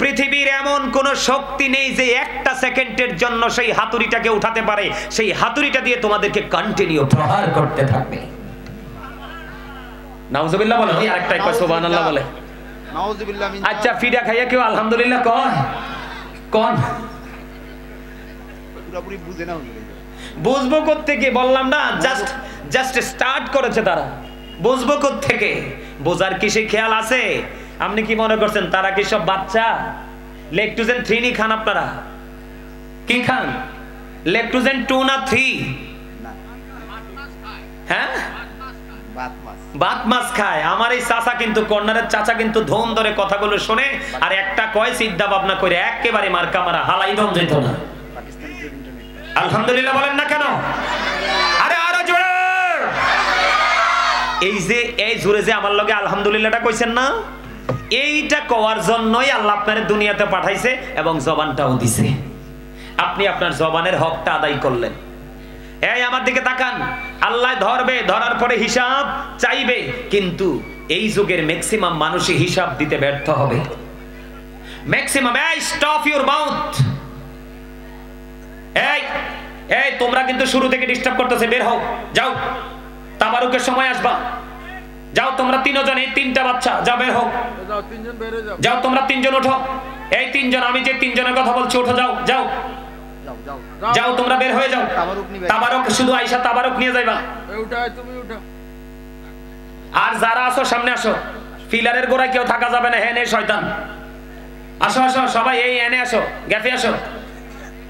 পৃথিবীর এমন কোন শক্তি নেই যে একটা সেকেন্ডের জন্য সেই হাতুড়িটাকে উঠাতে পারে। সেই হাতুড়িটা দিয়ে তোমাদেরকে কন্টিনিউ প্রহার করতে থাকবে। নাউজুবিল্লাহ বলে, ওই আরেকটা কয় সুবহানাল্লাহ বলে। নাউজুবিল্লাহ। আচ্ছা ফিডা খাইয়া কেউ আলহামদুলিল্লাহ কয়? কোন পুরোপুরি বুঝে না। বুঝবো কোত্থেকে? বললাম না জাস্ট স্টার্ট করেছে তারা। বুঝবো কোত্থেকে? বোঝার কি সেই খেয়াল আছে? আপনি কি মনে করছেন তারা কি সব বাচ্চা? লেকটোজেন 3 নি খান আপনারা? কি খান? লেকটোজেন 2 না 3? হ্যাঁ, বাত মাছ খায়। আমার এই চাচা কিন্তু, কর্নারের চাচা কিন্তু ধন ধরে কথাগুলো শুনে, আর একটা কয় চিন্তা ভাবনা করে একেবারে মার্কা মারা হালাই দম যেত না। আলহামদুলিল্লাহ বলেন না কেন? আরে আরো জোরে। এই যে এই জোরে যে আমার লগে আলহামদুলিল্লাহটা কইছেন না, এইটা কওয়ার জন্যই আল্লাহ আপনার দুনিয়াতে পাঠাইছে এবং জবানটাও দিছে। আপনি আপনার জবানের হকটা আদায় করলেন। এই আমার দিকে তাকান, আল্লাহ ধরবে, ধরার পরে হিসাব চাইবে, কিন্তু এই যুগের ম্যাক্সিমাম মানুষই হিসাব দিতে ব্যর্থ হবে। ম্যাক্সিমাম। এই স্টপ ইউর মাউথ। এই তোমরা কিন্তু শুরু থেকে ডিস্টার্ব করতেছে, বের হও, যাও, তাবারুকের সময় আসবা, যাও তোমরা 3 জন, এই 3টা বাচ্চা, যাও বের হও, যাও 3 জন বের হয়ে যাও, যাও তোমরা 3 জন ওঠো, এই 3 জন, আমি যে 3 জনের কথা বলছি ওঠো, যাও যাও যাও তোমরা বের হয়ে যাও। তাবারুক শুধু আয়েশা তাবারুক নিয়ে যাইবা। উঠা, তুমি উঠা। আর যারা আসো সামনে আসো, পিলারের গোড়ায় কেউ থাকা যাবে না, হেনে শয়তান। আসো আসো সবাই, এই এনে আসো, গ্যাপে আসো।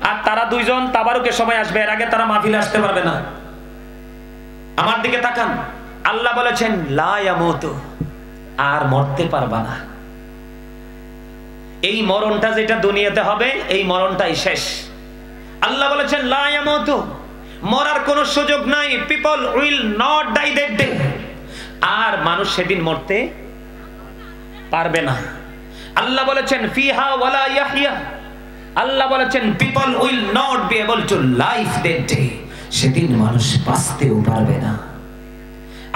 আর তারা দুইজন তাবারুকের সময় আসবে, এর আগে তারা মাহফিলে আসতে পারবে না। আমার দিকে তাকান, আল্লাহ বলেছেন লা ইয়ামুতু, আর মরতে পারবা না। এই মরণটা যেটা দুনিয়াতে হবে, এই মরণটাই শেষ। আল্লাহ বলেছেন লা ইয়ামুতু, মরার কোনো সুযোগ নাই। People will not die that day, আর মানুষ সেদিন মরতে পারবে না। আল্লাহ বলেছেন ফিহা ওয়ালা ইয়াহইয়া, আল্লাহ বলেছেন people will not be able to live that day, সেদিন মানুষ বাঁচতেও পারবে না।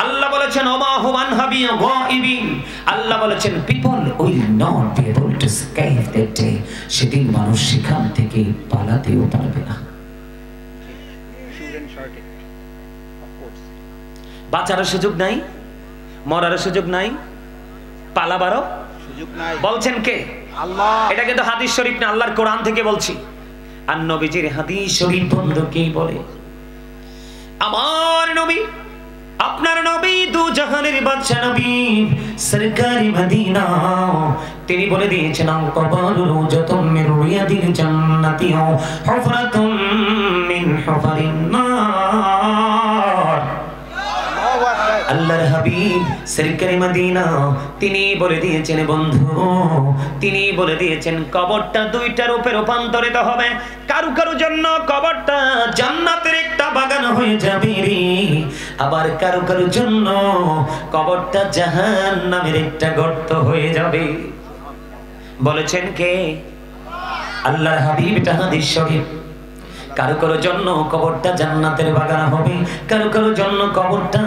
আল্লাহ বলেছেন ওমা হুম আনহা বিগাইবিন, আল্লাহ বলেছেন people will not be able to escape that day, সেদিন মানুষ সেখান থেকে পালাতেও পারবে না। বাঁচার সুযোগ নাই, মরার সুযোগ নাই, পালাবারও সুযোগ নাই। বলছেন কে? আল্লাহ। এটা কিন্তু হাদিস শরীফ না, আল্লাহর কোরআন থেকে বলছি। আর নবীজির হাদিস শরীফ বন্ধু কে বলে? আমার নবী, আপনার নবী, দু জাহানের বাদশা নবী, সরকারি মদিনা, তিনি বলে দিয়েছেন আল-কবালু রওজাতুম মিন রিয়াদিল জান্নাতি হুফরাতুম মিন হুফারিন নার। আল্লাহর হাবিব সরকারি মদিনা তিনি বলে দিয়েছেন বন্ধু, তিনি বলে দিয়েছেন কবরটা দুইটা রূপে রূপান্তরিত হবে। কারু কারু জন্য কবরটা জান্নাতের একটা বাগান হয়ে যাবে রে, আবার কারু কারু জন্য কবরটা জাহান্নামের একটা গর্ত হয়ে যাবে। বলেছেন কে? আল্লাহর হাবিব, এটা হাদিস শরীফ। কারো কারো জন্য কবরটা জান্নাতের বাগান হবে, কারো কারো জন্য কবরটা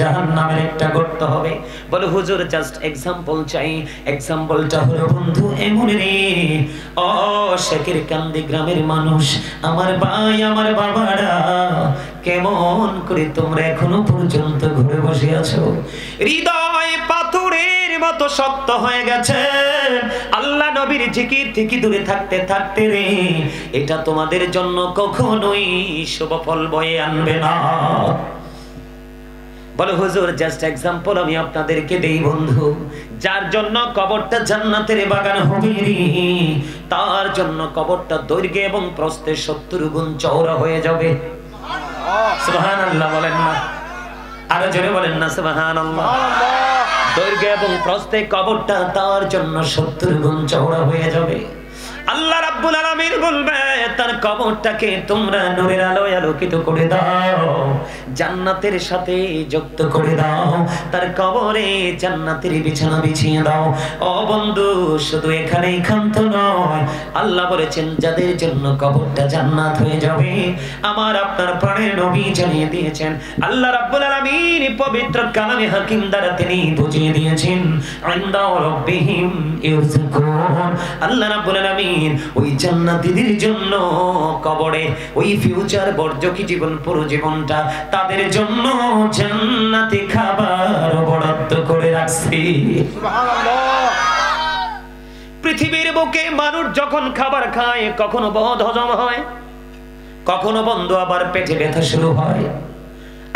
জাহান্নামের একটা গর্ত হবে। বলে হুজুর জাস্ট এক্সাম্পল চাই। এক্সাম্পলটা হলো বন্ধু এমন রে, ও শেখের কান্দি গ্রামের মানুষ, আমার ভাই, আমার বাবারা, কেমন করে তোমরা এখনো পর্যন্ত ঘরে বসে আছো? হৃদয় পাথরের মতো শক্ত হয়ে গেছে। আল্লাহ নবীর জিকির থেকে দূরে থাকতে থাকতে রে, এটা তোমাদের জন্য কখনোই শুভ ফল বয়ে আনবে না। বলে হুজুর জাস্ট এক্সাম্পল আমি আপনাদেরকে দেই বন্ধু, যার জন্য কবরটা জান্নাতের বাগান হবে রে, তার জন্য কবরটা দৈর্ঘ্য এবং প্রস্থে 70 গুণ চওড়া হয়ে যাবে। সুবহানাল্লাহ বলেন না, আরো জোরে বলেন না সুবহানাল্লাহ। দৈর্ঘ্য এবং প্রস্থে কবরটা তার জন্য 70 গুণ চওড়া হয়ে যাবে। আল্লাহ রাব্বুল আলামিন বলবে তার কবরটাকে তোমরা নূরের আলোয় আলোকিত করে দাও, জান্নাতের সাথে যুক্ত করে দাও, তার কবরে জান্নাতের বিছানা বিছিয়ে দাও। ও বন্ধু, শুধু এখানেই ক্ষান্ত নয়, আল্লাহ বলেছেন যাদের জন্য কবরটা জান্নাত হয়ে যাবে, আমার আপনার প্রাণের নবী জানিয়ে দিয়েছেন। আল্লাহ রাব্বুল আলামিন পবিত্র কালামে হাকিম দ্বারা তিনি বুঝিয়ে দিয়েছেন ইনদা রাব্বিহিম ইউরযাকুন। আল্লাহ রাব্বুল আলামিন ওই জান্নাতীদের জন্য কবরে ওই ফিউচার বর্জকি জীবন, পুরো জীবনটা তাদের জন্য জান্নাতি খাবার বরাদ্দ করে রাখছি। সুবহানাল্লাহ। পৃথিবীর বুকে মানুষ যখন খাবার খায়, কখনো বদ হজম হয়, কখনো বন্ধু আবার পেটে ব্যথা শুরু হয়।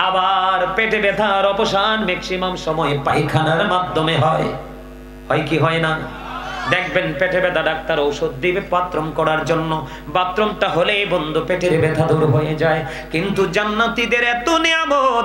আবার পেটে ব্যথার অবসান ম্যাক্সিমাম সময় পায়খানার মাধ্যমে হয়। হয় কি হয় না? দেখবেন পেটে ব্যথা ডাক্তার ঔষধ দিবে বাথরুম করার জন্য, বাথরুমটা হলেই বন্ধু পেটের ব্যথা দূর হয়ে যায়। কিন্তু জান্নাতীদের এত নিয়ামত